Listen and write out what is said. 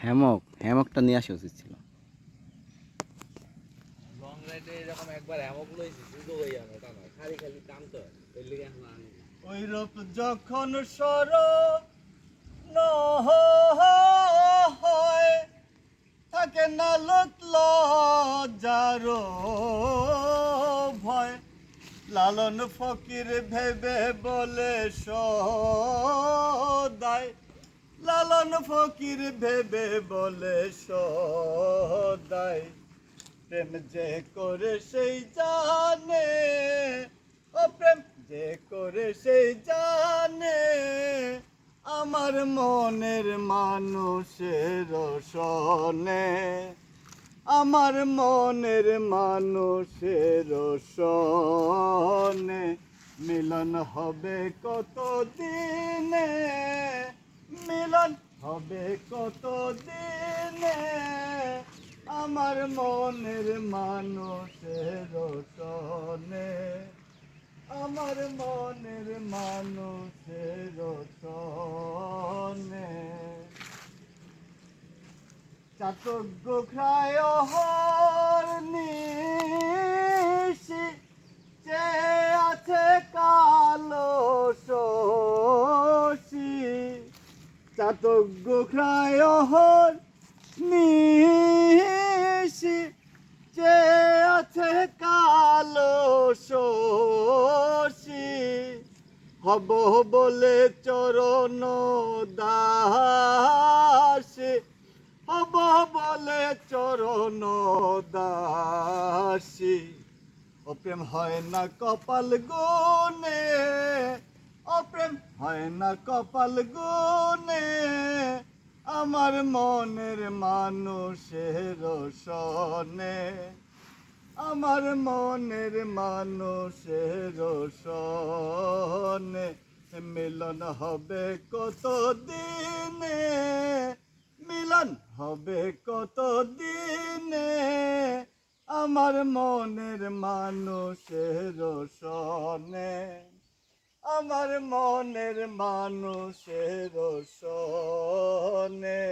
হ্যামকটা নিয়ে আসা উচিত ছিল। লং রাইডে এরকম একবার হ্যামক লইছি শুধু হই না তা না খালি খালি টানতে হয় এর লিগে এখন আনি ওই রূপ যখন সর ন হয় থাকে না লোক লজ্জার ভয় লালন ফকির ভেবে বলে সদায় লালন ফকির ভেবে বলে সদায় প্রেম যে করে সেই জানে ও প্রেম যে করে সেই জানে আমার মনের মানুষের সনে আমার মনের মানুষের সনে মিলন হবে কত দিনে মিলন হবে কত দিনে আমার মনের মানুষের সনে আমার মনের মানুষের সনে চাতজ্ঞ খায় নিশি যে আছে কালো শশী চাতজ্ঞ খায় নিশি যে আছে কালো শশী হব বলে চরণ দাসী হব বলে চরণ দাসী অপ্রেম হয় না কপাল গুনে অপ্রেম হয় না কপাল গুনে আমার মনের মানুষের সনে আমার মনের মানুষের সনে মিলন হবে কত দিনে মিলন হবে কত দিনে আমার মনের মানুষের সনে আমার মনের মানুষের সনে